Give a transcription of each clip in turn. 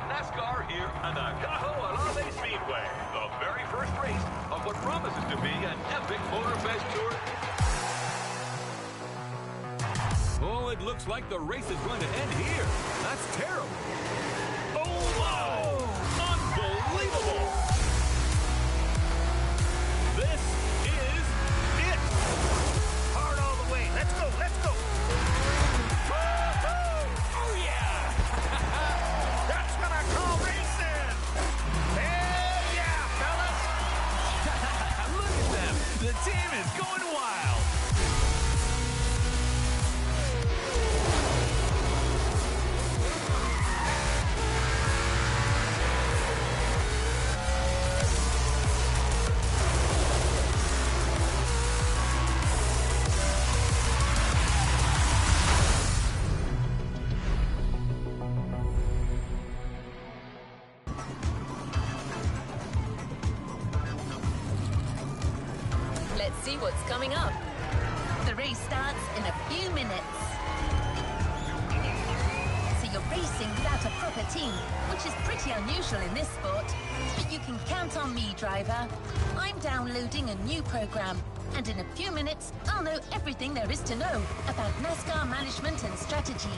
NASCAR here at the Alave Speedway, the very first race of what promises to be an epic Motorfest Tour. Oh, it looks like the race is going to end here. That's terrible. Oh, wow! Unbelievable! This is it! Hard all the way. Let's go, let's go! Oh, yeah! That's what I call racing! Hell yeah, fellas! Look at them! The team is going wild! Let's see what's coming up. The race starts in a few minutes. So you're racing without a proper team, which is pretty unusual in this sport. But you can count on me, driver. I'm downloading a new program, and in a few minutes, I'll know everything there is to know about NASCAR management and strategy.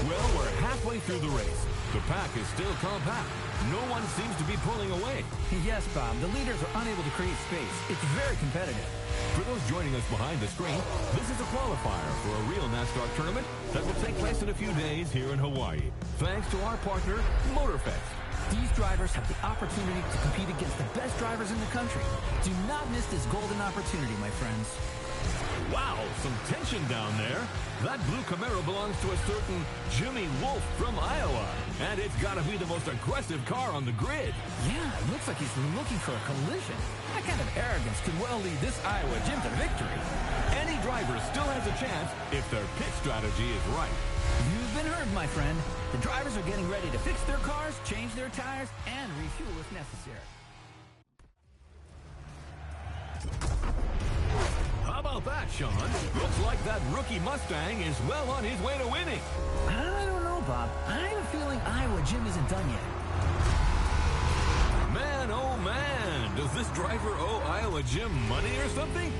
Well, we're halfway through the race. The pack is still compact. No one seems to be pulling away. Yes, Bob. The leaders are unable to create space. It's very competitive. For those joining us behind the screen, this is a qualifier for a real NASCAR tournament that will take place in a few days here in Hawaii, thanks to our partner, Motorfest. These drivers have the opportunity to compete against the best drivers in the country. Do not miss this golden opportunity, my friends. Wow, some tension down there. That blue Camaro belongs to a certain Jimmy Wolf from Iowa. And it's got to be the most aggressive car on the grid. Yeah, it looks like he's looking for a collision. That kind of arrogance could well lead this Iowa Jim to victory. Any driver still has a chance if their pit strategy is right. You've been heard, my friend. The drivers are getting ready to fix their cars, change their tires, and refuel if necessary. How about that, Sean? Looks like that rookie Mustang is well on his way to winning. I don't know, Bob. I have a feeling Iowa Jim isn't done yet. Man, oh man, does this driver owe Iowa Jim money or something?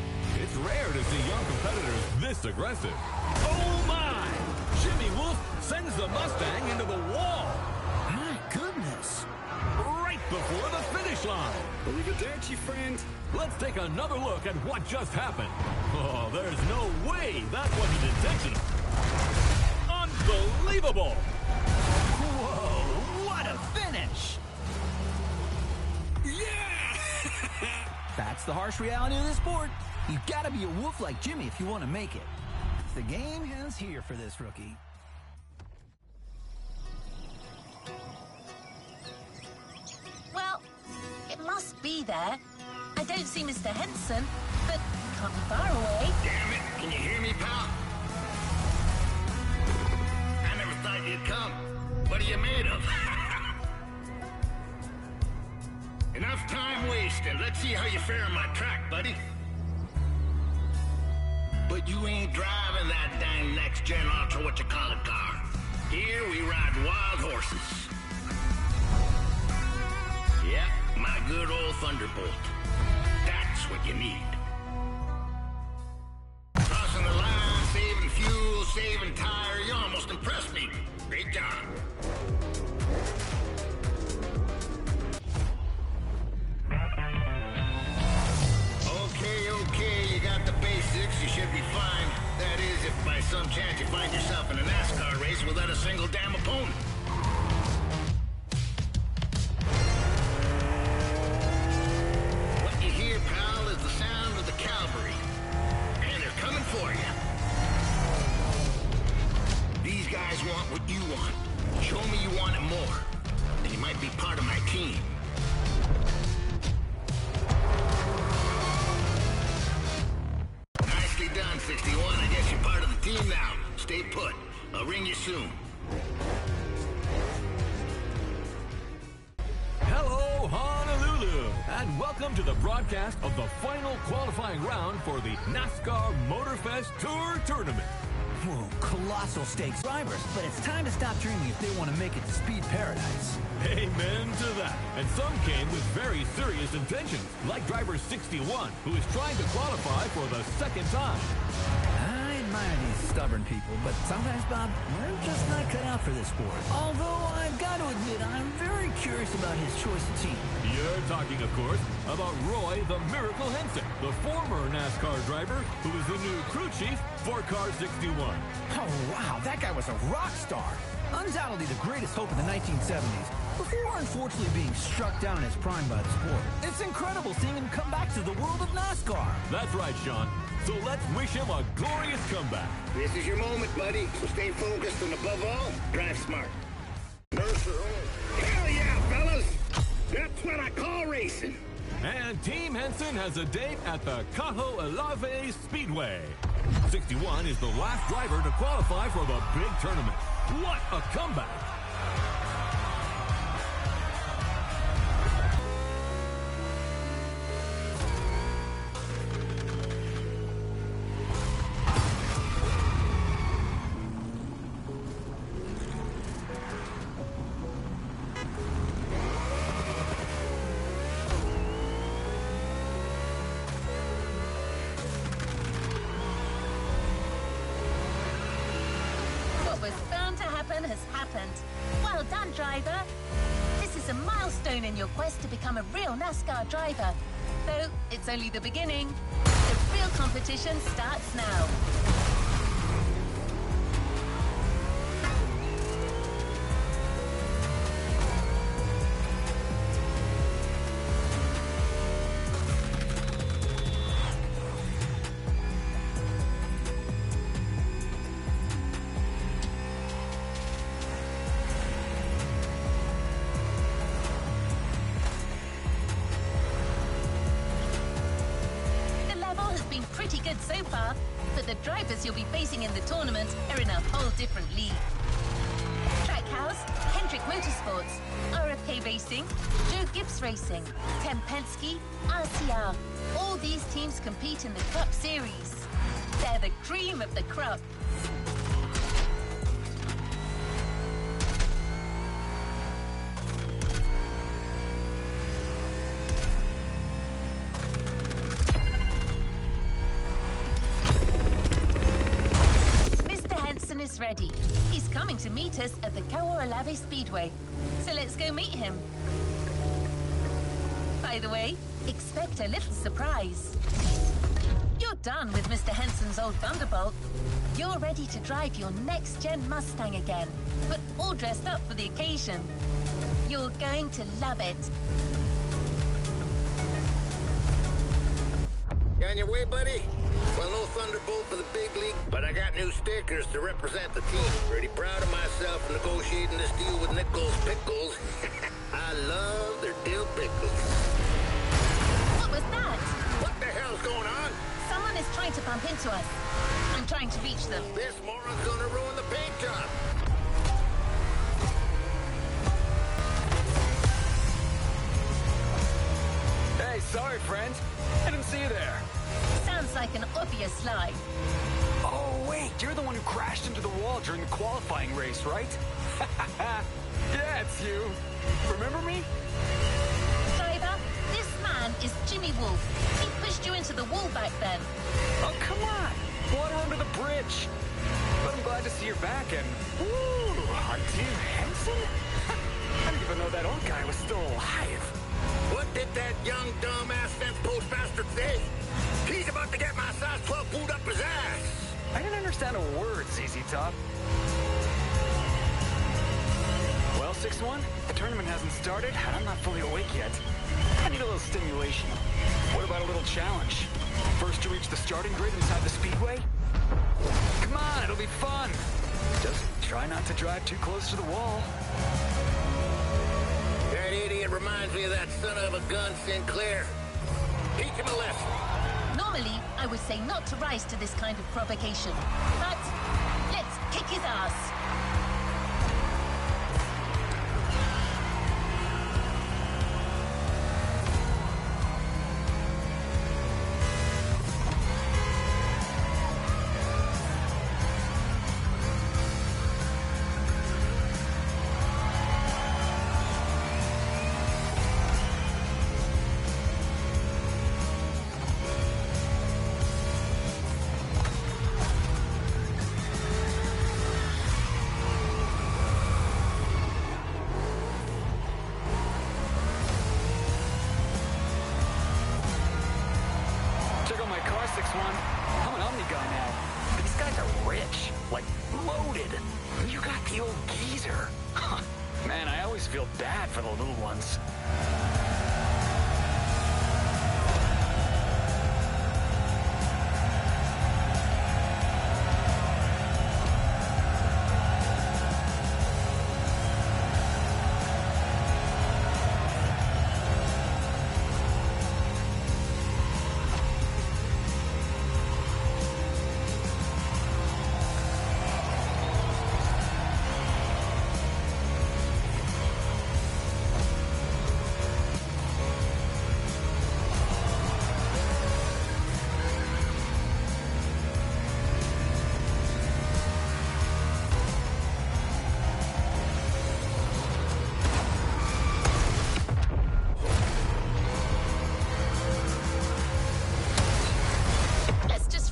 It's rare to see young competitors this aggressive. Oh my! Jimmy Wolf sends the Mustang into the wall. My goodness. Right before the finish line. Believe it, don't you, friend? Let's take another look at what just happened. Oh, there's no way that wasn't intentional. Unbelievable! Whoa, what a finish! Yeah! That's the harsh reality of this sport. You gotta be a wolf like Jimmy if you want to make it. The game ends here for this rookie. Well, it must be there. I don't see Mr. Henson, but he can't be far away. Damn it, can you hear me, pal? I never thought you'd come. What are you made of? Enough time wasted. Let's see how you fare on my track, buddy. But you ain't driving that dang next-gen ultra-what-you-call-it car. Here we ride wild horses. Yep, my good old Thunderbolt. That's what you need. Crossing the line, saving fuel, saving tire. You almost impressed me. Great job. Okay, you got the basics. You should be fine. That is, if by some chance you find yourself in a NASCAR race without a single damn opponent. What you hear, pal, is the sound of the cavalry. And they're coming for you. These guys want what you want. Show me you want it more, and you might be part of my team. Nicely done, 61. I guess you're part of the team now. Stay put. I'll ring you soon. Hello, Honolulu. And welcome to the broadcast of the final qualifying round for the Nascar Motorfest Tour Tournament. Whoa, colossal stakes drivers. But it's time to stop dreaming if they want to make it to Speed Paradise. Amen to that. And some came with very serious intentions, like driver 61, who is trying to qualify for the second time. I admire these stubborn people, but sometimes, Bob, we're just not cut out for this sport. Although I've got to admit, I'm very curious about his choice of team. You're talking, of course, about Roy the Miracle Henson, the former NASCAR driver who is the new crew chief for Car 61. Oh, wow, that guy was a rock star. Undoubtedly the greatest hope in the 1970s, before unfortunately being struck down in his prime by the sport. It's incredible seeing him come back to the world of NASCAR. That's right, Sean. So let's wish him a glorious comeback. This is your moment, buddy. So stay focused and above all, drive smart. Hell yeah, fellas! That's what I call racing. And Team Henson has a date at the Cajo Alave Speedway. 61 is the last driver to qualify for the big tournament. What a comeback! What was bound to happen has happened. Well done, driver. This is a milestone in your quest to become a real NASCAR driver. Though it's only the beginning. The real competition starts now. Pretty good so far, but the drivers you'll be facing in the tournament are in a whole different league. Trackhouse, Hendrick Motorsports, RFK Racing, Joe Gibbs Racing, Tim Penske, RCR. All these teams compete in the Cup Series. They're the cream of the crop. Is ready. He's coming to meet us at the Cajo Alave Speedway. So let's go meet him. By the way, expect a little surprise. You're done with Mr. Henson's old Thunderbolt. You're ready to drive your next-gen Mustang again, but all dressed up for the occasion. You're going to love it. You on your way, buddy? Well, no Thunderbolt for the big league, but I got new stickers to represent the team. Pretty proud of myself for negotiating this deal with Nichols Pickles. I love their dill pickles. What was that? What the hell's going on? Someone is trying to bump into us. I'm trying to reach them. This moron's gonna ruin the paint job. Hey, sorry, friend. I didn't see you there. Sounds like an obvious lie. Oh, wait, you're the one who crashed into the wall during the qualifying race, right? Yeah, it's you. Remember me? Driver, this man is Jimmy Wolf. He pushed you into the wall back then. Oh, come on. Water under the bridge. But I'm glad to see you're back, and... Ooh, on Team Henson? I didn't even know that old guy was still alive. What did that young dumbass fence post bastard say? He's about to get my size 12 boot up his ass. I didn't understand a word, ZZ Top. Well, 6-1, the tournament hasn't started, and I'm not fully awake yet. I need a little stimulation. What about a little challenge? First to reach the starting grid inside the speedway? Come on, it'll be fun. Just try not to drive too close to the wall. That idiot reminds me of that son of a gun Sinclair. Teach him a lesson. Normally, I would say not to rise to this kind of provocation. But let's kick his ass. You got the old geezer. Man, I always feel bad for the little ones.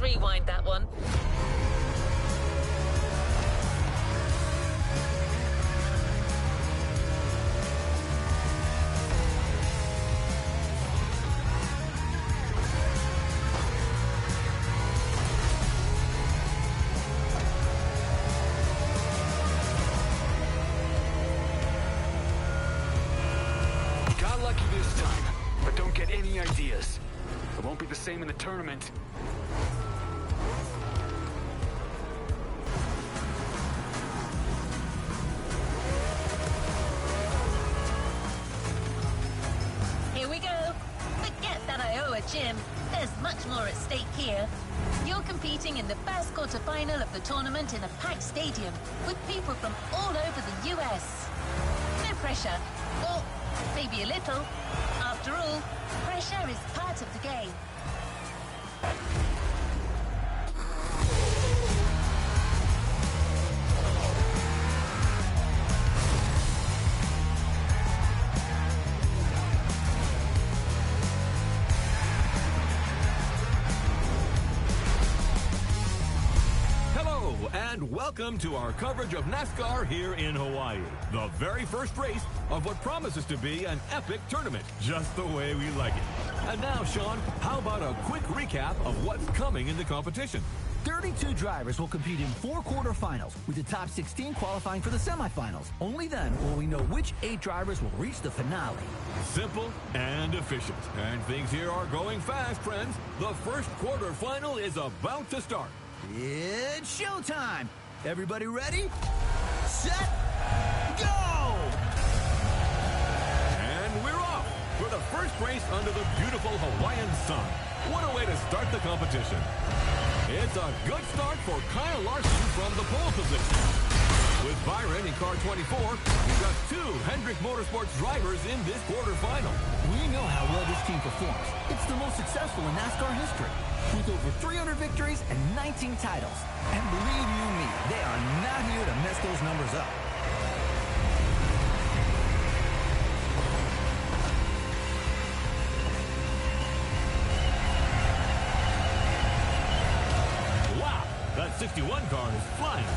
Rewind that one. Got lucky this time, but don't get any ideas. It won't be the same in the tournament. Jim, there's much more at stake here. You're competing in the first quarter-final of the tournament in a packed stadium with people from all over the US. No pressure. Or maybe a little. After all, pressure is part of the game. And welcome to our coverage of NASCAR here in Hawaii. The very first race of what promises to be an epic tournament, just the way we like it. And now, Sean, how about a quick recap of what's coming in the competition? 32 drivers will compete in 4 quarterfinals, with the top 16 qualifying for the semifinals. Only then will we know which 8 drivers will reach the finale. Simple and efficient. And things here are going fast, friends. The first quarterfinal is about to start. It's showtime! Everybody ready? Set! Go! And we're off for the first race under the beautiful Hawaiian sun. What a way to start the competition. It's a good start for Kyle Larson from the pole position. With Byron in car 24, we've got 2 Hendrick Motorsports drivers in this quarterfinal. We know how well this team performs. It's the most successful in NASCAR history, with over 300 victories and 19 titles. And believe you me, they are not here to mess those numbers up. Wow, that 61 car is flying.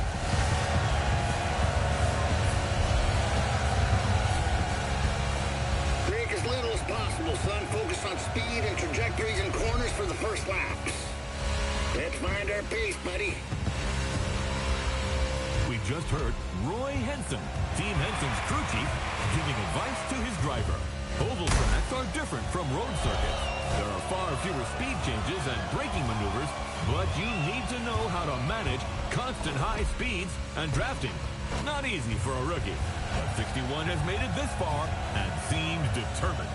As little as possible, son. Focus on speed and trajectories and corners for the first laps. Let's find our pace, buddy. We just heard Roy Henson, Team Henson's crew chief, giving advice to his driver. Oval tracks are different from road circuits. There are far fewer speed changes and braking maneuvers, but you need to know how to manage constant high speeds and drafting. Not easy for a rookie, but 61 has made it this far and seems determined.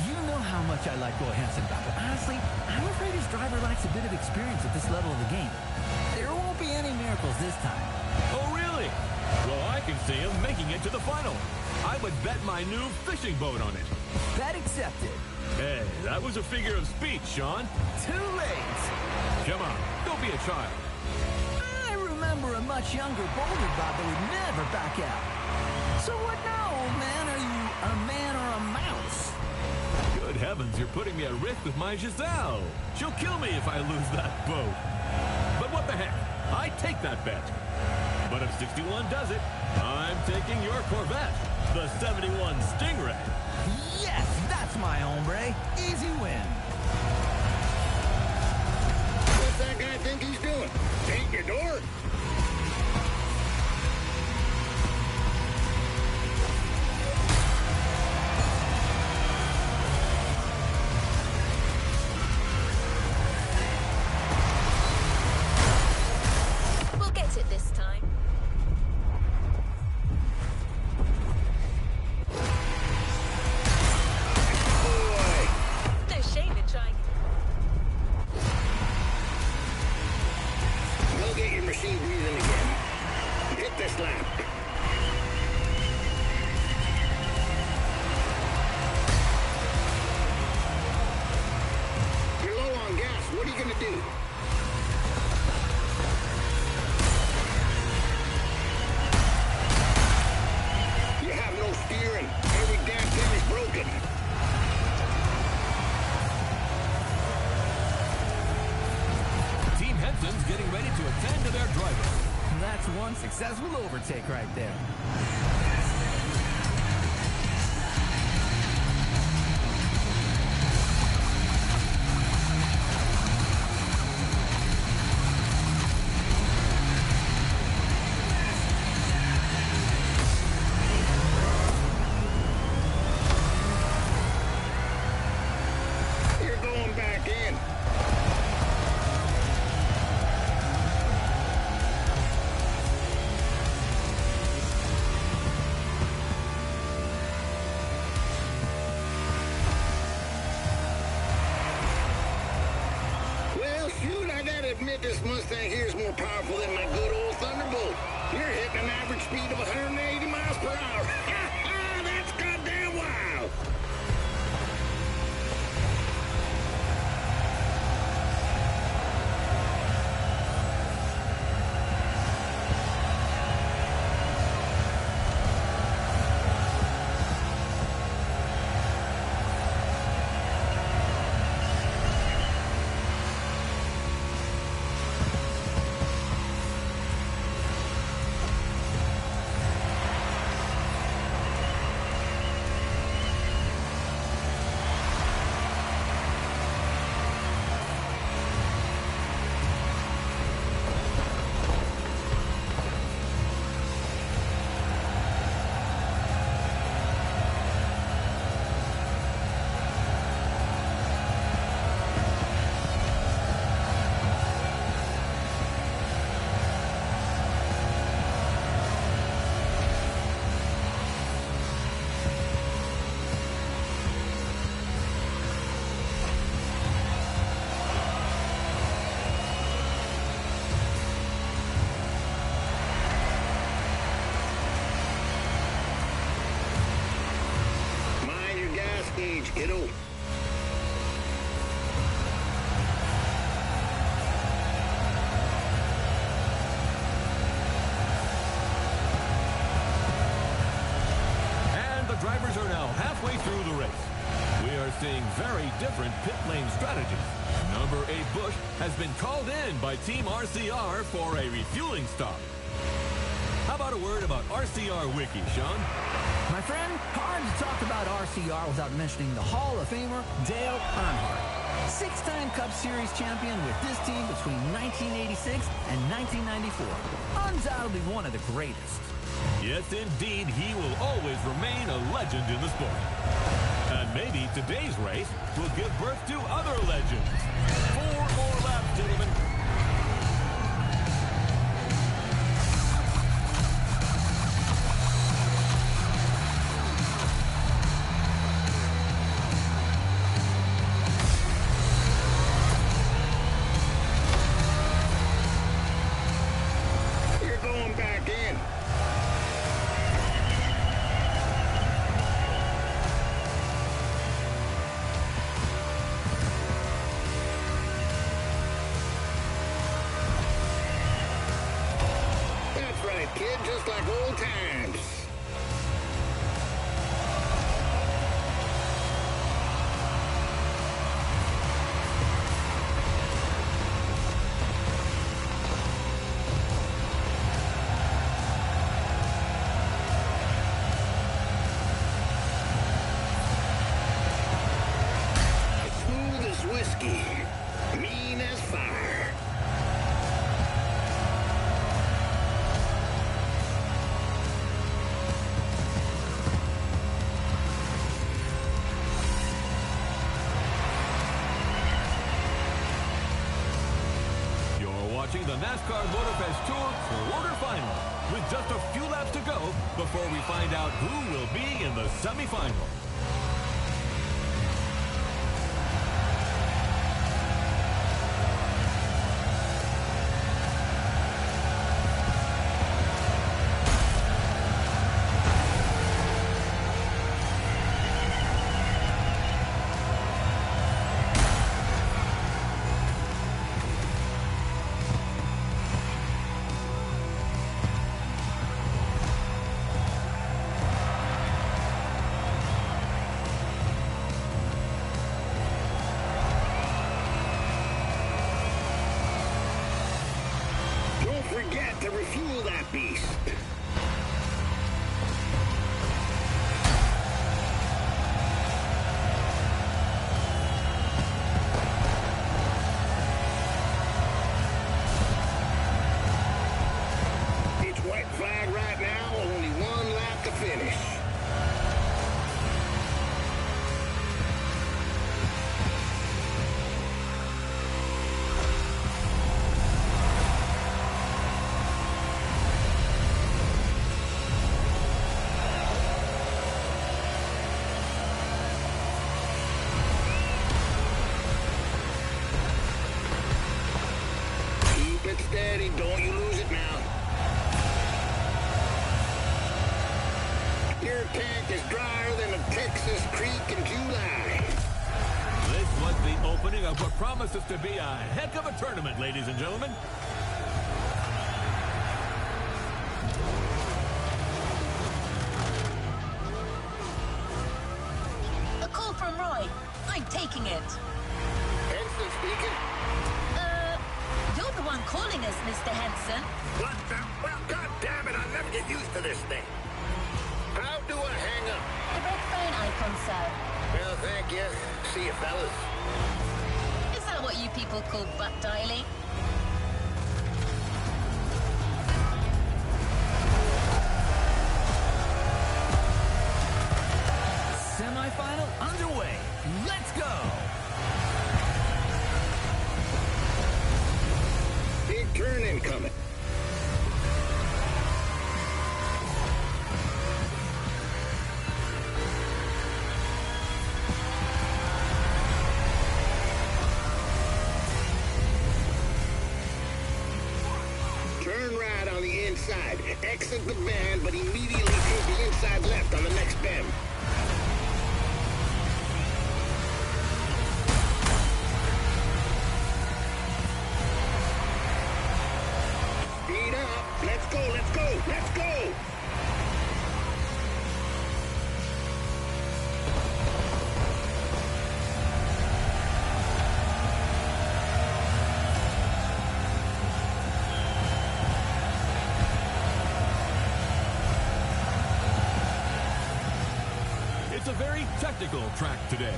You know how much I like Roy Henson, but honestly, I'm afraid his driver lacks a bit of experience at this level of the game. There won't be any miracles this time. Oh, really? Well, I can see him making it to the final. I would bet my new fishing boat on it. Bet accepted. Hey, that was a figure of speech, Sean. Too late. Come on, don't be a child. I remember a much younger Boulder Bob that would never back out. So what now, old man? Are you a man or a mouse? Good heavens, you're putting me at risk with my Giselle. She'll kill me if I lose that boat. But what the heck? I take that bet. But if 61 does it, I'm taking your Corvette, the 71 Stingray. Yes, that's my hombre. Easy win. What's that guy think he's doing? Paint your door? one successful overtake right there. Admit this Mustang here is more powerful than my good old Thunderbolt. You're hitting an average speed of 180 miles per hour. That's goddamn wild. Kiddo. And the drivers are now halfway through the race. We are seeing very different pit lane strategies. Number 8 Bush has been called in by Team RCR for a refueling stop. How about a word about RCR Wiki, Sean? My friend, hard to talk about RCR without mentioning the Hall of Famer, Dale Earnhardt. 6-time Cup Series champion with this team between 1986 and 1994. Undoubtedly one of the greatest. Yes, indeed, he will always remain a legend in the sport. And maybe today's race will give birth to other legends. 4 more laps, gentlemen. Kid, just like old times. Smooth as whiskey, mean as fire. Watching the Nascar Motorfest Tour quarterfinal with just a few laps to go before we find out who will be in the semifinal. promises to be a heck of a tournament, ladies and gentlemen. A call from Roy. I'm taking it. Henson speaking. You're the one calling us, Mr. Henson. What the? Well, God damn it, I'll never get used to this thing. How do I hang up? The red phone icon, sir. Well, thank you. See you, fellas. Is that what you people call butt dialing? Semi-final underway. Let's go! Big turn incoming. Turn right on the inside. Exit the bend, but immediately take the inside left on the next bend. Speed up. Let's go, let's go, let's go! It's a very technical track today.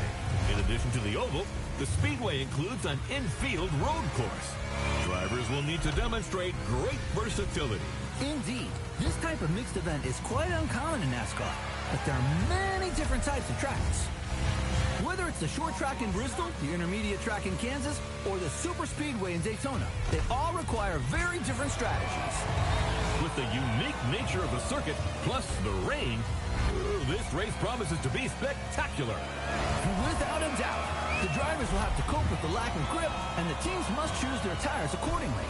In addition to the oval, the speedway includes an infield road course. Drivers will need to demonstrate great versatility. Indeed, this type of mixed event is quite uncommon in NASCAR, but there are many different types of tracks. Whether it's the short track in Bristol, the intermediate track in Kansas, or the super speedway in Daytona, they all require very different strategies. With the unique nature of the circuit, plus the rain, this race promises to be spectacular. Without a doubt, the drivers will have to cope with the lack of grip, and the teams must choose their tires accordingly.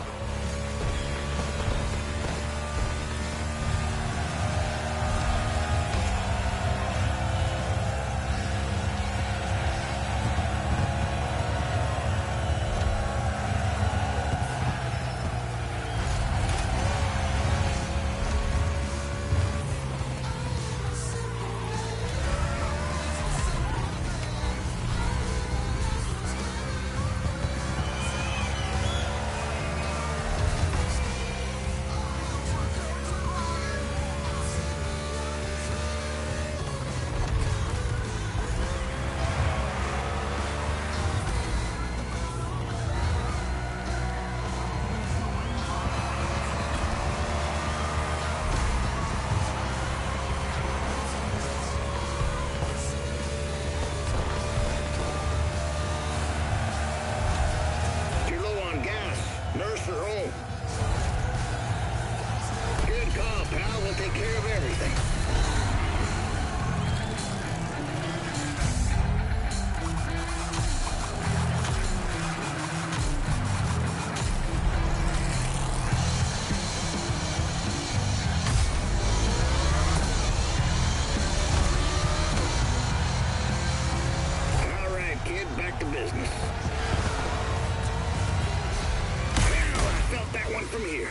from here.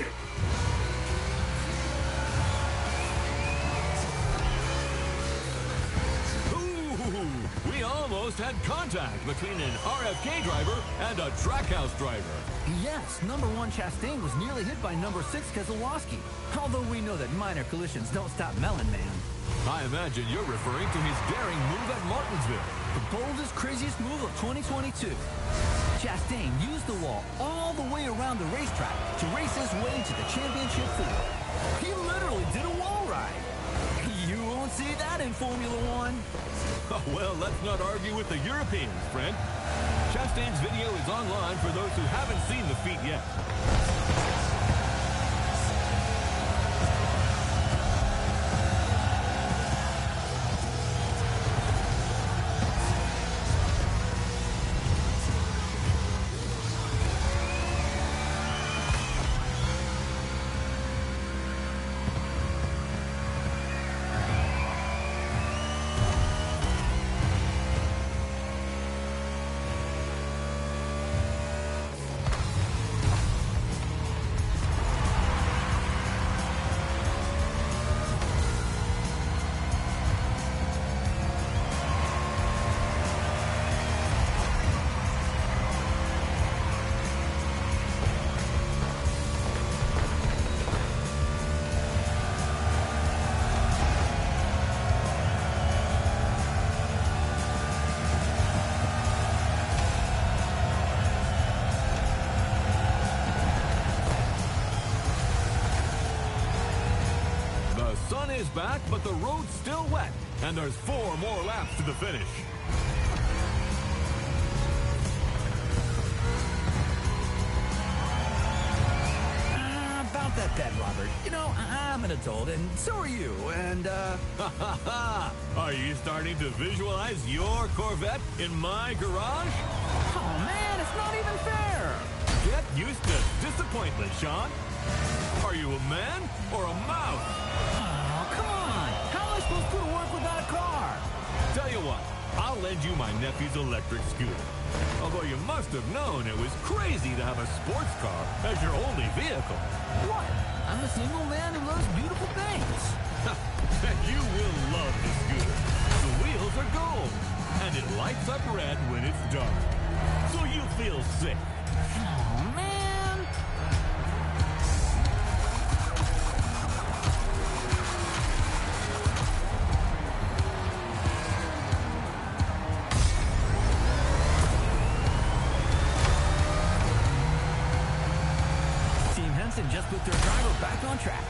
Ooh, we almost had contact between an RFK driver and a Trackhouse driver. Yes, number 1 Chastain was nearly hit by number 6 Keselowski. Although we know that minor collisions don't stop Melon Man. I imagine you're referring to his daring move at Martinsville. The boldest, craziest move of 2022. Chastain used the wall all the way around the racetrack to race his way to the championship field. He literally did a wall ride. You won't see that in Formula One. Well, let's not argue with the Europeans, friend. Chastain's video is online for those who haven't seen the feat yet. The sun is back, but the road's still wet, and there's 4 more laps to the finish. About that, Robert. You know, I'm an adult, and so are you, and, Are you starting to visualize your Corvette in my garage? Oh, man, it's not even fair! Get used to disappointment, Sean. Are you a man or a mouse? Oh, come on! How am I supposed to go to work without a car? Tell you what, I'll lend you my nephew's electric scooter. Although you must have known it was crazy to have a sports car as your only vehicle. What? I'm a single man who loves beautiful things. You will love the scooter. The wheels are gold, and it lights up red when it's dark. So you feel sick. Oh, man! Team Henson just put their driver back on track.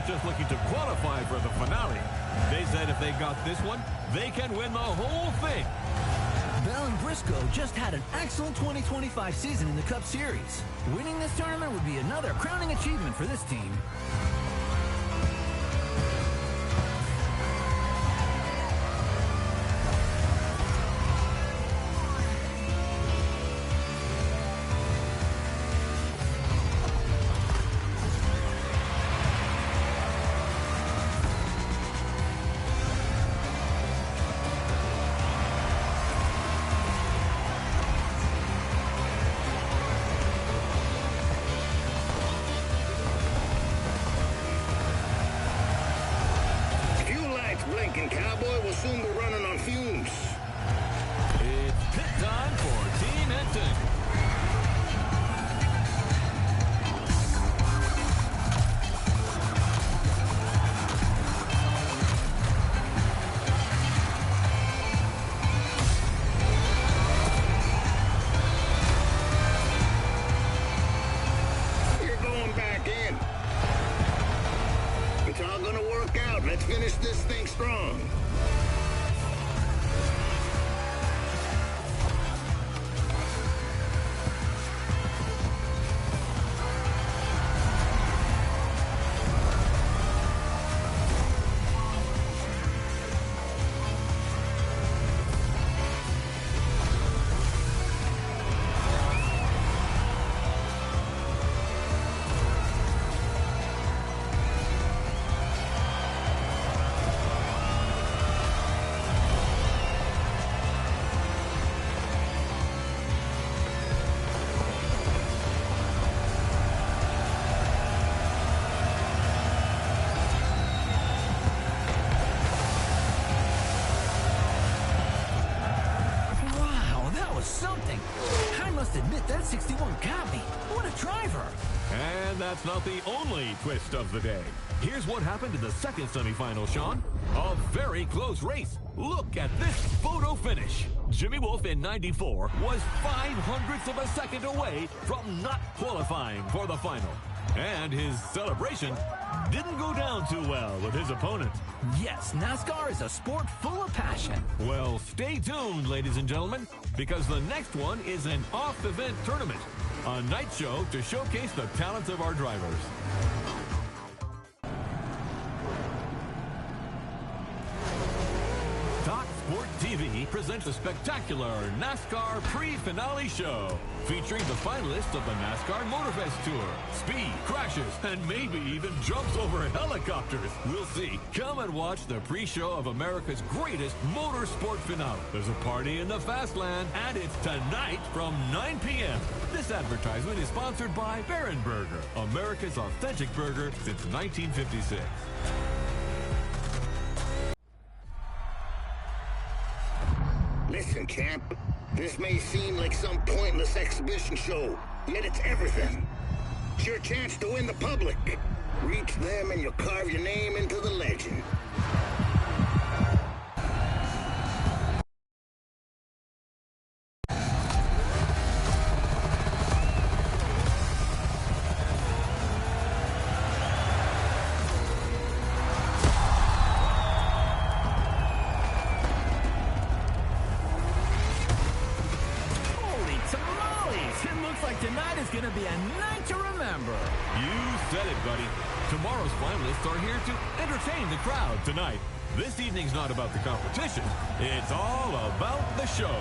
Just looking to qualify for the finale. They said if they got this one, they can win the whole thing. Bell and Briscoe just had an excellent 2025 season in the Cup Series. Winning this tournament would be another crowning achievement for this team. Blinking cowboy will soon be running on fumes. It's pit time for Team Henson. You're going back in. It's all gonna work out. Let's finish this thing strong. must admit that 61 got me. What a driver. And that's not the only twist of the day. Here's what happened in the second semifinal, Sean. A very close race. Look at this photo finish. Jimmy Wolf in 94 was 0.05 of a second away from not qualifying for the final. And his celebration didn't go down too well with his opponent. Yes, NASCAR is a sport full of passion. Well, stay tuned, ladies and gentlemen, because the next one is an off-event tournament. A night show to showcase the talents of our drivers. Talk Sport TV presents a spectacular NASCAR pre-finale show featuring the finalists of the Nascar Motorfest Tour. Speed, crashes, and maybe even jumps over helicopters. We'll see. Come and watch the pre-show of America's greatest motorsport finale. There's a party in the Fastland, and it's tonight from 9 p.m. This advertisement is sponsored by Baron Burger, America's authentic burger since 1956. Listen, champ. This may seem like some pointless exhibition show, yet it's everything. It's your chance to win the public. Reach them and you'll carve your name into the legend. Tonight is going to be a night to remember. You said it, buddy. Tomorrow's finalists are here to entertain the crowd tonight. This evening's not about the competition. It's all about the show.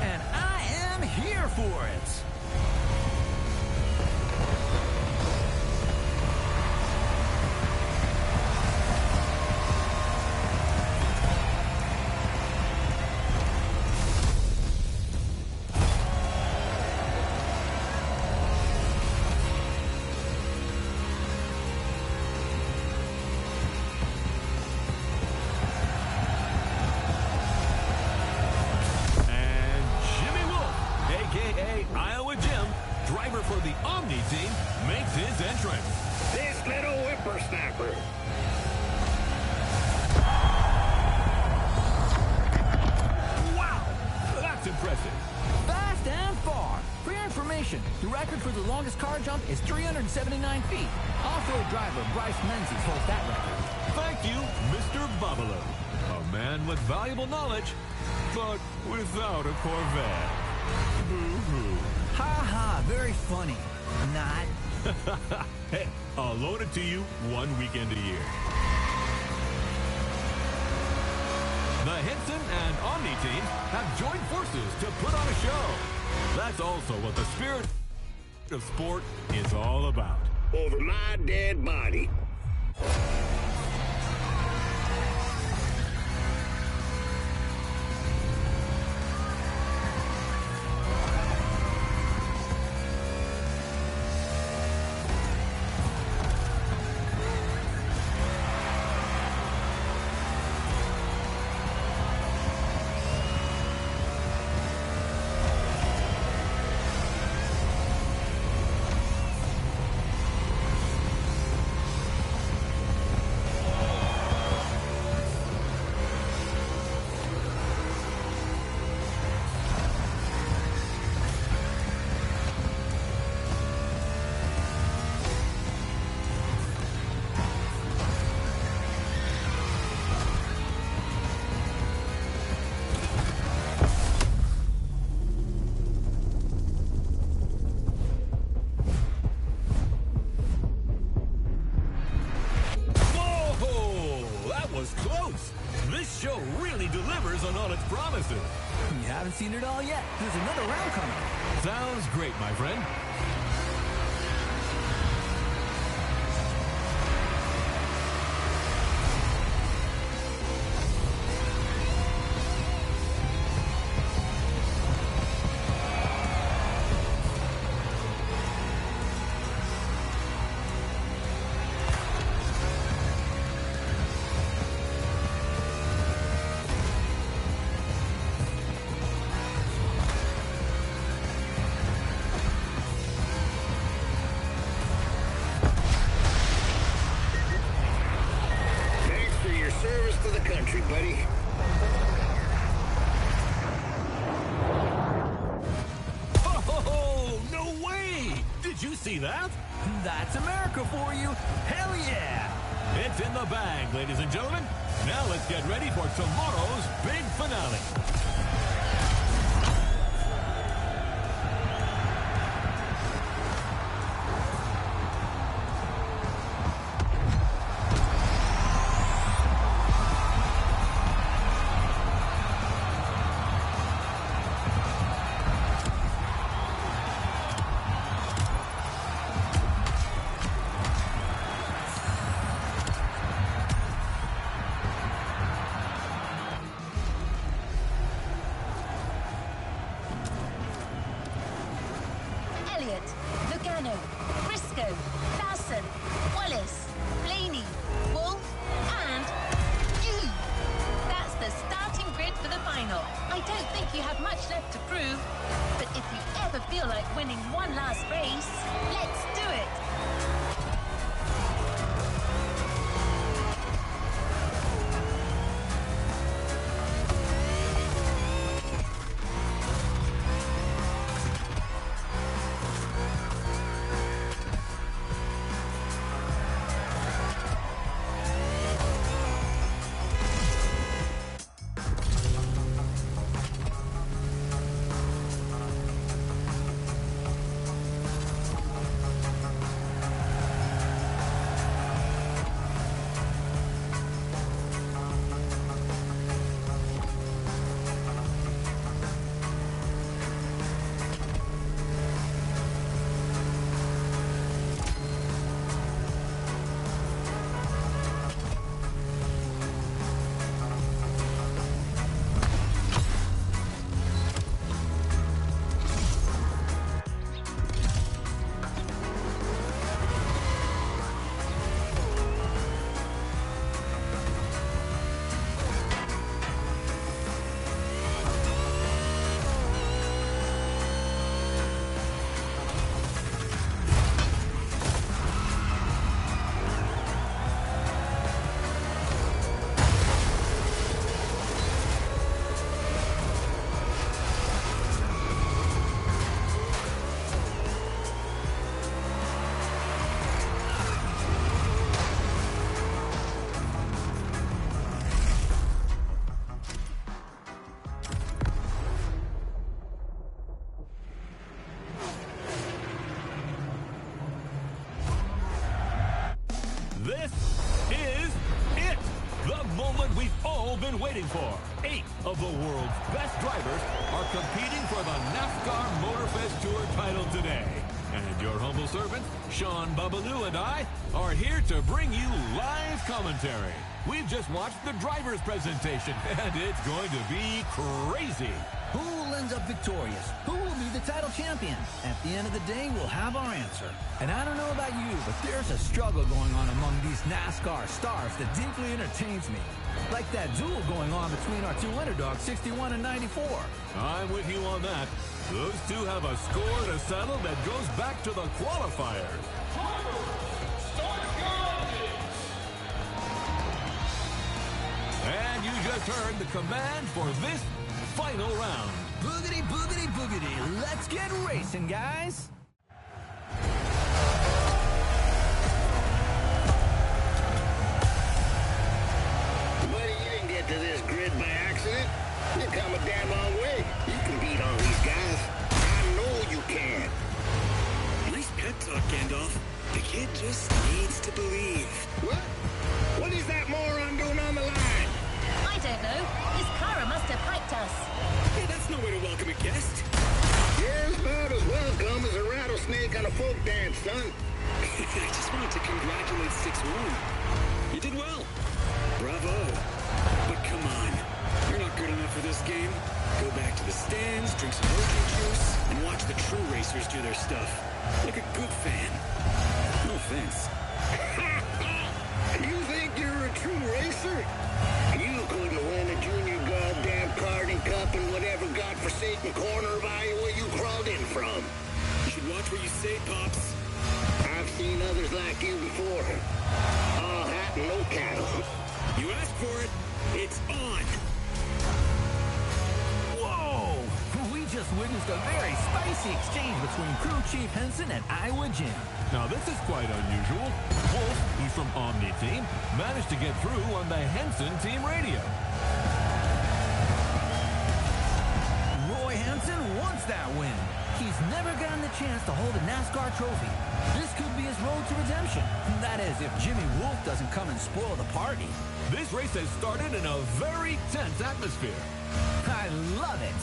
And I am here for it. The record for the longest car jump is 379 feet. Off-road driver Bryce Menzies holds that record. Thank you, Mr. Babalu. A man with valuable knowledge, but without a Corvette. Boo-hoo. Ha ha, very funny. Not. Hey, I'll loan it to you one weekend a year. The Henson and Omni teams have joined forces to put on a show. That's also what the spirit of sport is all about. Over my dead body. This show really delivers on all its promises. You haven't seen it all yet. There's another round coming. Sounds great, my friend. the country, buddy. Oh, no way! Did you see that? That's America for you. Hell yeah! It's in the bag, ladies and gentlemen. Now let's get ready for tomorrow's big finale. Lugano, Briscoe, Larson, Wallace, Blaney, Wolf, and you. That's the starting grid for the final. I don't think you have much left to prove, but if you ever feel like winning one last race, let's do it. This is it! The moment we've all been waiting for. 8 of the world's best drivers are competing for the Nascar Motorfest Tour title today. And your humble servant, Sean Babaloo, and I are here to bring you live commentary. We've just watched the driver's presentation, and it's going to be crazy. Who will end up victorious? Who will be the title champion? At the end of the day, we'll have our answer. And I don't know about you, but there's a struggle going on among these NASCAR stars that deeply entertains me. Like that duel going on between our two underdogs, 61 and 94. I'm with you on that. Those two have a score to settle that goes back to the qualifiers. And you just heard the command for this final round. Boogity, boogity, boogity. Let's get racing, guys. Buddy, you didn't get to this grid by accident. You've come a damn long way. You can beat all these guys. I know you can. Nice pep talk, Gandalf. The kid just needs to believe. What? What is that moron doing on the line? I don't know. His Cara must have piped us. Hey, that's no way to welcome a guest. You're about as welcome as a rattlesnake on a folk dance, son. I just wanted to congratulate 6-1. You did well. Bravo. But come on. You're not good enough for this game. Go back to the stands, drink some orange juice, and watch the true racers do their stuff. Like a good fan. No offense. You think you're a true racer? You couldn't win a junior goddamn karting cup in whatever godforsaken corner of Iowa you crawled in from. You should watch what you say, Pops. I've seen others like you before. All hat and no cattle. You asked for it. It's on. Whoa! We just witnessed a very spicy exchange between Crew Chief Henson and Iowa Jim. Now this is quite unusual. Wolf, who's from Omni Team, managed to get through on the Henson team radio. Roy Henson wants that win. He's never gotten the chance to hold a NASCAR trophy. This could be his road to redemption. That is, if Jimmy Wolf doesn't come and spoil the party. This race has started in a very tense atmosphere. I love it.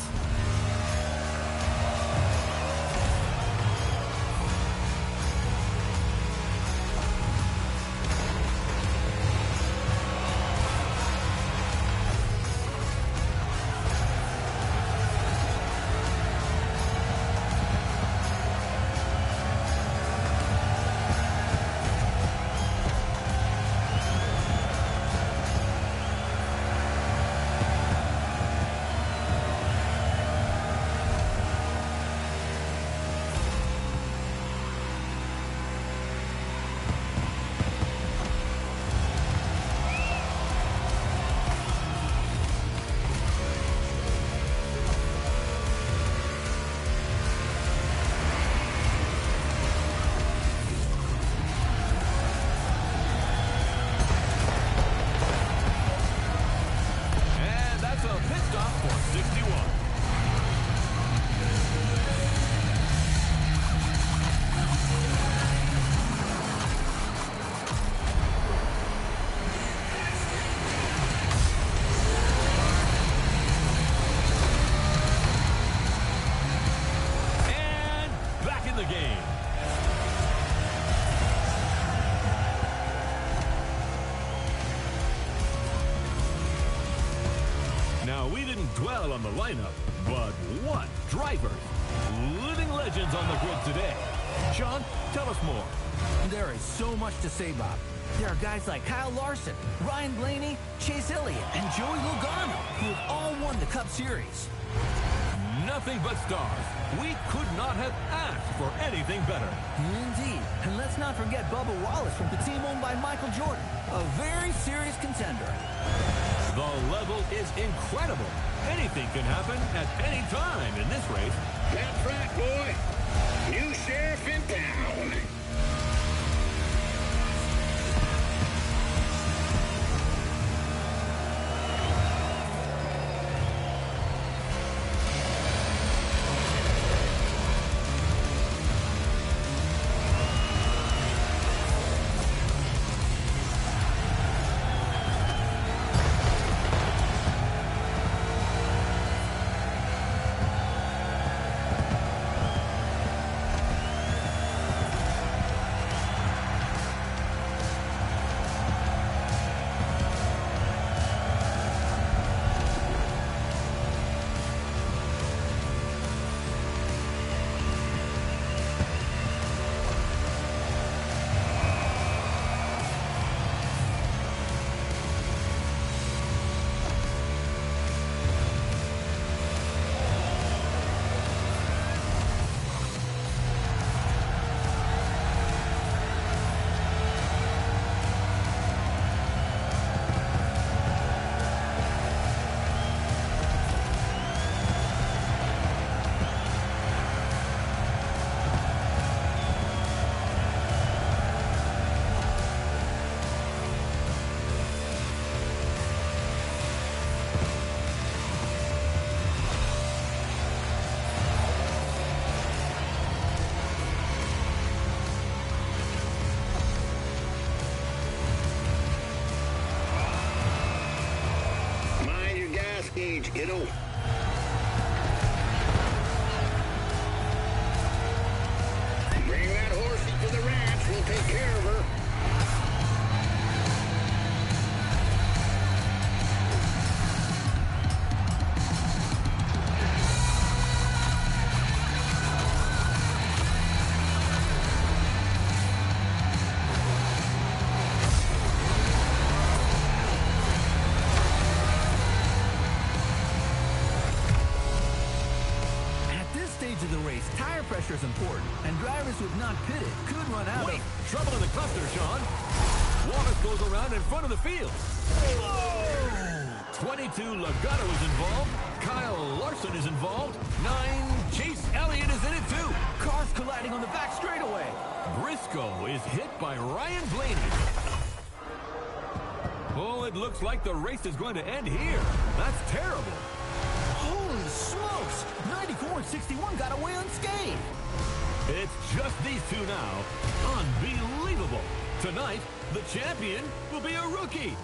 Dwell on the lineup, but what drivers? Living legends on the grid today. Sean, tell us more. There is so much to say, Bob. There are guys like Kyle Larson, Ryan Blaney, Chase Elliott, and Joey Logano, who have all won the Cup Series. Nothing but stars. We could not have asked for anything better. Indeed. And let's not forget Bubba Wallace from the team owned by Michael Jordan, a very serious contender. The level is incredible. Anything can happen at any time in this race. That's right, boy. New sheriff in town. Kiddo. Bring that horsey to the ranch. We'll take care of her. Of the race, tire pressure is important, and drivers who have not pitted could run out Wait, of... trouble in the cluster, Sean. Wallace goes around in front of the field. Whoa! 22 Legato is involved. Kyle Larson is involved. 9 Chase Elliott is in it too. Cars colliding on the back straightaway. Briscoe is hit by Ryan Blaney. Oh, it looks like the race is going to end here. That's terrible. Holy smokes! 94 and 61 got away unscathed. It's just these two now. Unbelievable. Tonight, the champion will be a rookie.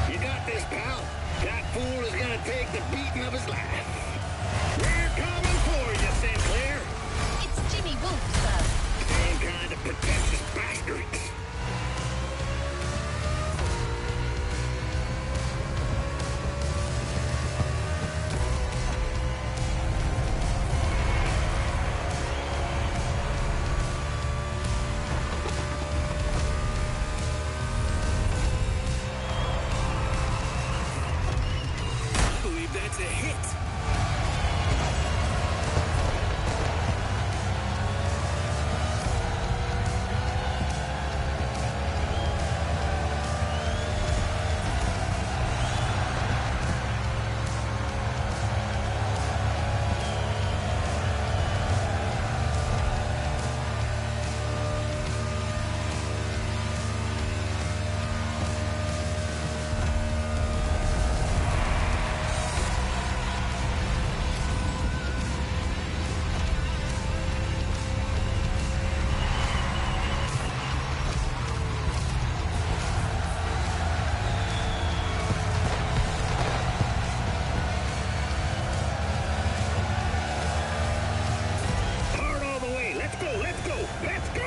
You got this, pal. That fool is gonna take the beating of his life. We're coming for you, Sinclair. It's Jimmy Wolf, sir. Same kind of pretentious bastards. I believe that's a hit. Hard all the way. Let's go, let's go, let's go!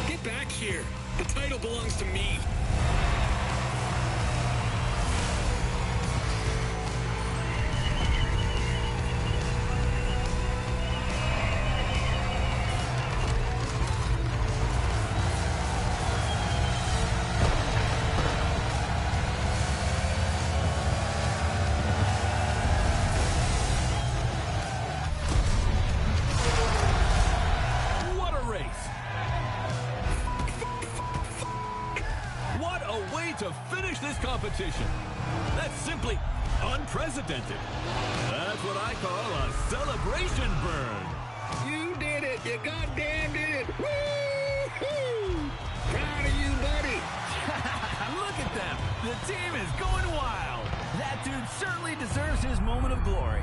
Get back here. The title belongs to me. What a race. What a way to finish this competition. That's simply unprecedented. That's what I call a celebration burn. You did it! You goddamn did it! Woo-hoo! Proud of you, buddy! Look at them. The team is going wild. That dude certainly deserves his moment of glory.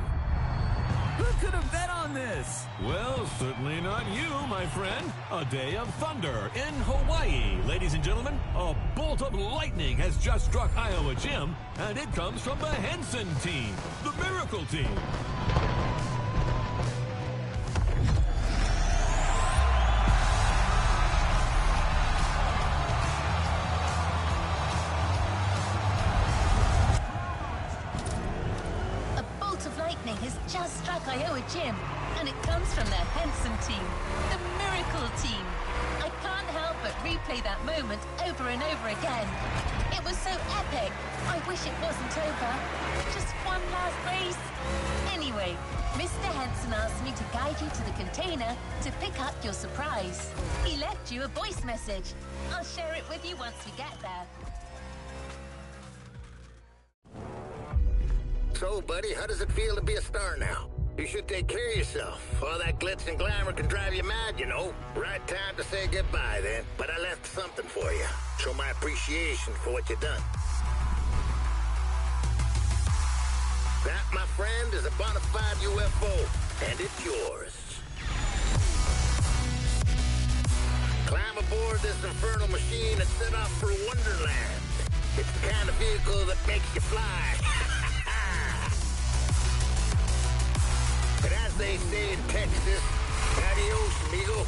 Who could have bet on this? Well, certainly not you, my friend. A day of thunder in Hawaii. Ladies and gentlemen, a bolt of lightning has just struck Iowa Jim, and it comes from the Henson team, the Miracle team. A bolt of lightning has just struck Iowa Jim, and it comes from the Henson team, the Miracle team. I can't help but replay that moment over and over again. It was so epic. I wish it wasn't over. Just one last race. Anyway, Mr. Henson asked me to guide you to the container to pick up your surprise. He left you a voice message. I'll share it with you once we get there. So, buddy, how does it feel to be a star now? You should take care of yourself. All that glitz and glamour can drive you mad, you know. Right time to say goodbye, then. But I left something for you. Show my appreciation for what you've done. That, my friend, is a bona fide UFO, and it's yours. Climb aboard this infernal machine and set off for Wonderland. It's the kind of vehicle that makes you fly. But as they say in Texas, adios, amigo.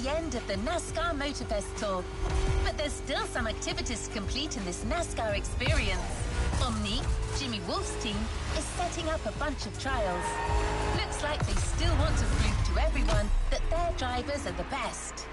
the end of the Nascar Motorfest Tour. But there's still some activities to complete in this NASCAR experience. Omni, Jimmy Wolf's team, is setting up a bunch of trials. Looks like they still want to prove to everyone that their drivers are the best.